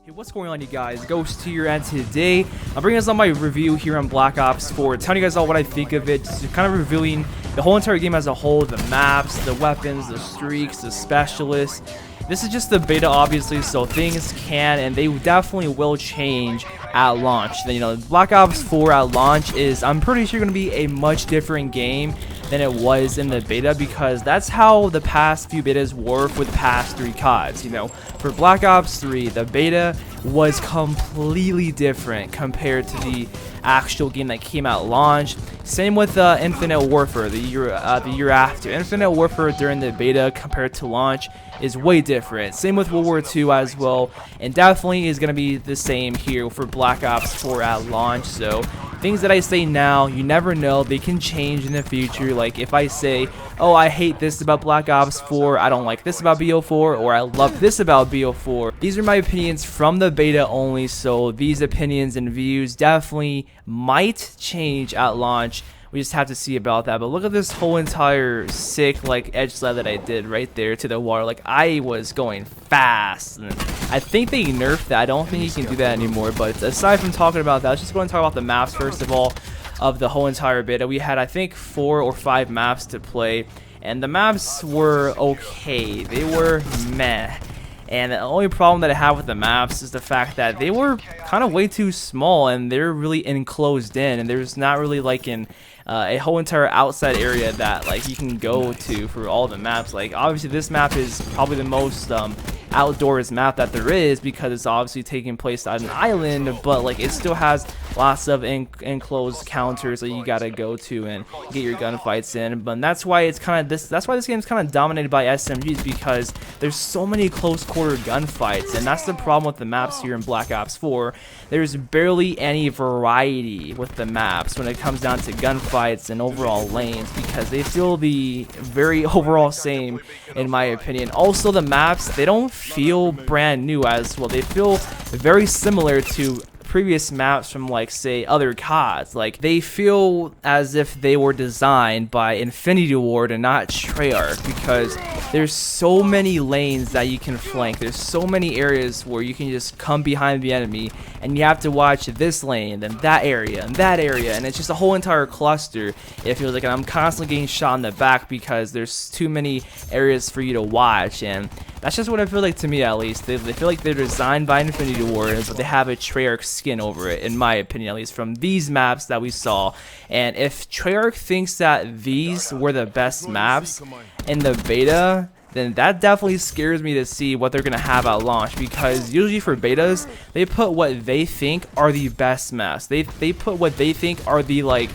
Hey, what's going on, you guys? Ghost here, and today I'm bringing us on my review here on Black Ops 4, telling you guys all what I think of it, just kind of reviewing the whole entire game as a whole, the maps, the weapons, the streaks, the specialists. This is just the beta, obviously, so things can and they definitely will change at launch. You know, Black Ops 4 at launch is, I'm pretty sure, going to be a much different game than it was in the beta, because that's how the past few betas were with past 3 CODs. You know, for Black Ops 3, the beta was completely different compared to the actual game that came out launch. Same with Infinite Warfare, the year after. Infinite Warfare during the beta compared to launch is way different. Same with World War II as well, and definitely is going to be the same here for Black Ops 4 at launch. So things that I say now, you never know, they can change in the future. Like if I say, oh, I hate this about Black Ops 4, I don't like this about BO4, or I love this about BO4. These are my opinions from the beta only, so these opinions and views definitely might change at launch. We just have to see about that. But look at this whole entire sick like edge slide that I did right there to the water. Like, I was going fast, and I think they nerfed that. I don't think you can do that anymore. But aside from talking about that, let's just go and talk about the maps first of all of the whole entire beta. We had, I think, 4 or 5 maps to play, and the maps were okay. They were meh. And the only problem that I have with the maps is the fact that they were kind of way too small, and they're really enclosed in, and there's not really like a whole entire outside area that like you can go to for all the maps. Like obviously this map is probably the most outdoors map that there is, because it's obviously taking place on an island, but like it still has lots of enclosed counters that you gotta go to and get your gunfights in. But that's why it's kind of that's why this game is kind of dominated by SMGs, because there's so many close quarter gunfights, and that's the problem with the maps here in Black Ops 4. There's barely any variety with the maps when it comes down to gunfights and overall lanes, because they feel the very overall same in my opinion. Also, the maps, they don't feel brand new as well. They feel very similar to previous maps from, like, say, other CODs. Like, they feel as if they were designed by Infinity Ward and not Treyarch, because there's so many lanes that you can flank. There's so many areas where you can just come behind the enemy and you have to watch this lane, then that area, and it's just a whole entire cluster. It feels like, and I'm constantly getting shot in the back because there's too many areas for you to watch, and that's just what I feel like, to me at least. They feel like they're designed by Infinity Ward, but they have a Treyarch skin over it, in my opinion, at least from these maps that we saw. And if Treyarch thinks that these were the best maps in the beta, then that definitely scares me to see what they're going to have at launch, because usually for betas, they put what they think are the best maps. They put what they think are the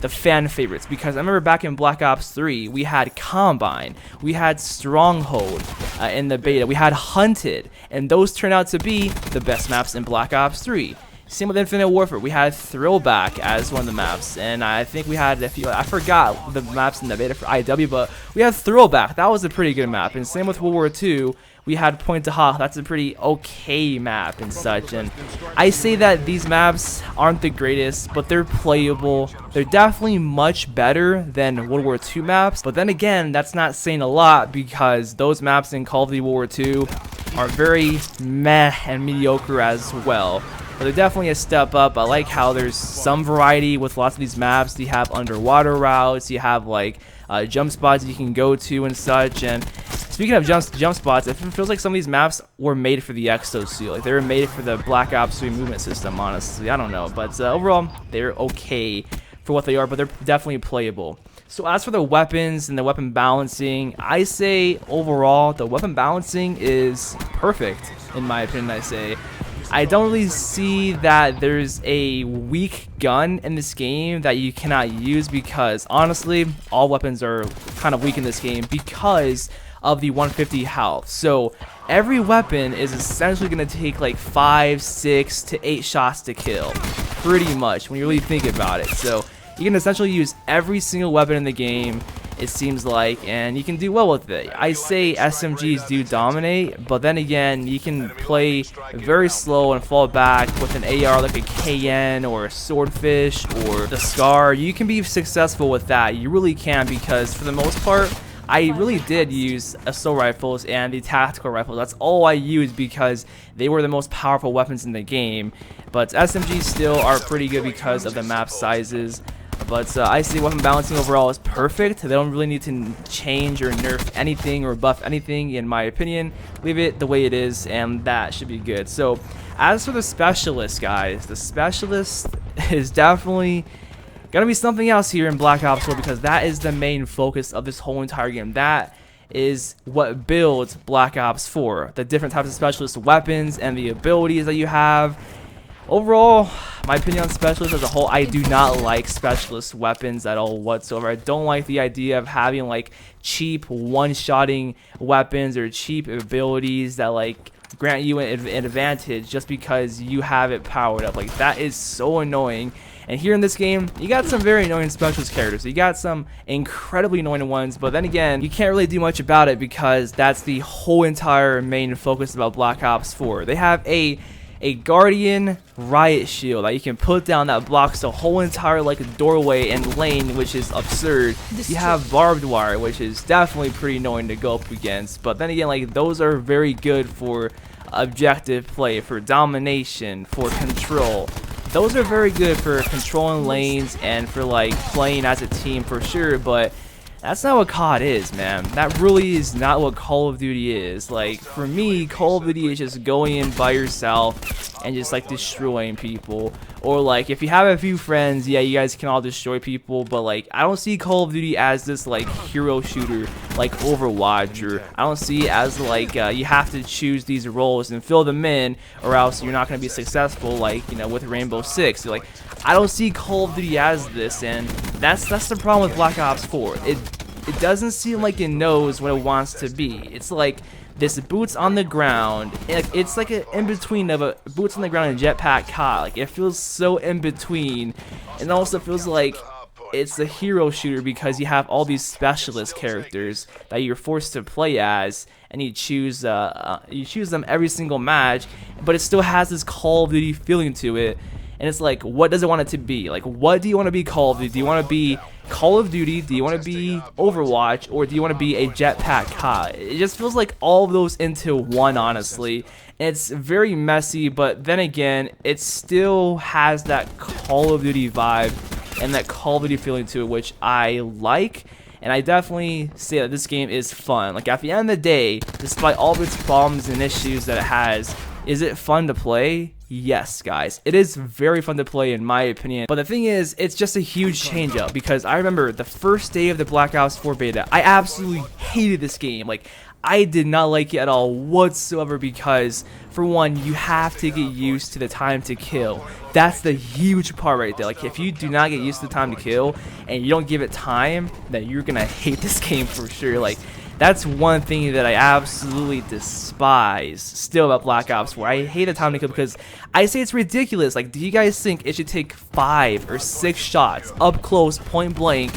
fan favorites, because I remember back in Black Ops 3, we had Combine, we had Stronghold in the beta, we had Hunted, and those turned out to be the best maps in Black Ops 3. Same with Infinite Warfare, we had Thrillback as one of the maps, and I think we had a few, I forgot the maps in the beta for IW, but we had Thrillback, that was a pretty good map. And same with World War II, we had Point to Hawk, that's a pretty okay map and such. And I say that these maps aren't the greatest, but they're playable. They're definitely much better than World War II maps, but then again, that's not saying a lot, because those maps in Call of Duty World War II are very meh and mediocre as well. But they're definitely a step up. I like how there's some variety with lots of these maps. You have underwater routes, you have like jump spots you can go to and such. And speaking of jump spots, it feels like some of these maps were made for the Exosuit. Like, they were made for the Black Ops 3 movement system, honestly. I don't know, but overall, they're okay for what they are, but they're definitely playable. So as for the weapons and the weapon balancing, I say overall the weapon balancing is perfect, in my opinion. I say I don't really see that there's a weak gun in this game that you cannot use, because honestly, all weapons are kind of weak in this game because of the 150 health. So every weapon is essentially going to take like 5, 6 to 8 shots to kill, pretty much, when you really think about it. So you can essentially use every single weapon in the game, it seems like, and you can do well with it. I say SMGs do dominate, but then again, you can play very slow and fall back with an AR like a KN or a Swordfish or the Scar. You can be successful with that, you really can, because for the most part, I really did use assault rifles and the tactical rifles. That's all I used because they were the most powerful weapons in the game. But SMGs still are pretty good because of the map sizes. But I see weapon balancing overall is perfect. They don't really need to change or nerf anything or buff anything, in my opinion. Leave it the way it is, and that should be good. So, as for the specialist, guys, the specialist is definitely gonna be something else here in Black Ops 4 because that is the main focus of this whole entire game. That is what builds Black Ops 4. The different types of specialist weapons and the abilities that you have. Overall, my opinion on specialists as a whole, I do not like specialist weapons at all whatsoever. I don't like the idea of having like cheap one-shotting weapons or cheap abilities that like grant you an advantage just because you have it powered up. Like, that is so annoying. And here in this game, you got some very annoying specialist characters. You got some incredibly annoying ones, but then again, you can't really do much about it because that's the whole entire main focus about Black Ops 4. They have a Guardian riot shield that you can put down that blocks the whole entire like doorway and lane, which is absurd. You have barbed wire, which is definitely pretty annoying to go up against, but then again, like, those are very good for objective play, for domination, for control. Those are very good for controlling lanes and for like playing as a team for sure, but that's not what COD is, man. That really is not what Call of Duty is. Like, for me, Call of Duty is just going in by yourself and just like destroying people. Or like, if you have a few friends, yeah, you guys can all destroy people, but like, I don't see Call of Duty as this like hero shooter like Overwatch, or I don't see it as like you have to choose these roles and fill them in or else you're not going to be successful, like, you know, with Rainbow Six. Like, I don't see Call of Duty as this, and that's the problem with Black Ops 4. It doesn't seem like it knows what it wants to be. It's like this boots on the ground. It's like an in between of a boots on the ground and jetpack COD. Like, it feels so in between, and also feels like it's a hero shooter because you have all these specialist characters that you're forced to play as, and you choose them every single match, but it still has this Call of Duty feeling to it. And it's like, what does it want it to be? Like, what do you want to be Call of Duty? Do you want to be Call of Duty? Do you want to be Overwatch? Or do you want to be a jetpack COD? It just feels like all of those into one, honestly. And it's very messy, but then again, it still has that Call of Duty vibe and that Call of Duty feeling to it, which I like. And I definitely say that this game is fun. Like, at the end of the day, despite all of its problems and issues that it has, is it fun to play? Yes, guys, it is very fun to play in my opinion, but the thing is, it's just a huge change up because I remember the first day of the Black Ops 4 beta, I absolutely hated this game. Like, I did not like it at all whatsoever because, for one, you have to get used to the time to kill. That's the huge part right there. Like, if you do not get used to the time to kill and you don't give it time, then you're gonna hate this game for sure. Like, that's one thing that I absolutely despise still about Black Ops 4. I hate the time to kill because I say it's ridiculous. Like, do you guys think it should take 5 or 6 shots up close, point blank,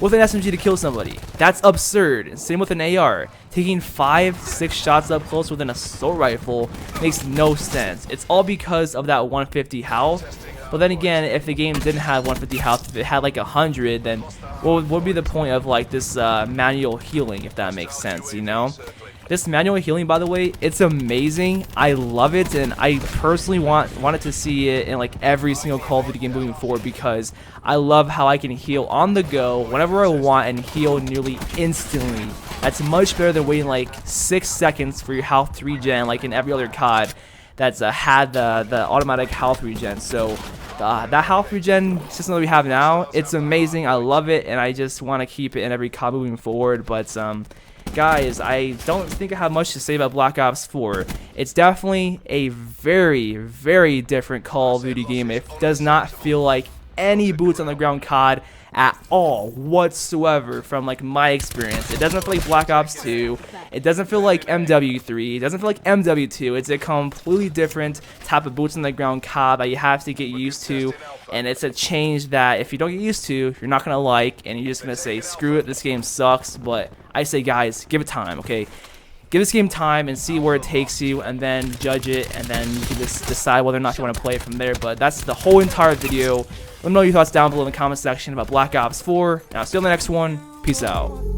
with an SMG to kill somebody? That's absurd. Same with an AR. Taking 5-6 shots up close with an assault rifle makes no sense. It's all because of that 150 health. But then again, if the game didn't have 150 health, if it had like 100, then what would be the point of like this manual healing, if that makes sense, you know? This manual healing, by the way, it's amazing. I love it, and I personally wanted to see it in like every single Call of Duty game moving forward because I love how I can heal on the go whenever I want and heal nearly instantly. That's much better than waiting like 6 seconds for your health to regen like in every other COD that's had the automatic health regen. So that health regen system that we have now, it's amazing. I love it, and I just want to keep it in every COD moving forward. But guys, I don't think I have much to say about Black Ops 4. It's definitely a very, very different Call of Duty game. It does not feel like any boots on the ground COD at all whatsoever from like my experience. It doesn't feel like Black Ops 2. It doesn't feel like MW3. It doesn't feel like MW2. It's a completely different type of boots on the ground COD that you have to get used to, and it's a change that if you don't get used to, you're not gonna like, and you're just gonna say, screw it, this game sucks. But I say, guys, give it time, okay? Give this game time and see where it takes you, and then judge it, and then you can just decide whether or not you want to play it from there. But that's the whole entire video. Let me know your thoughts down below in the comment section about Black Ops 4, and I'll see you on the next one. Peace out.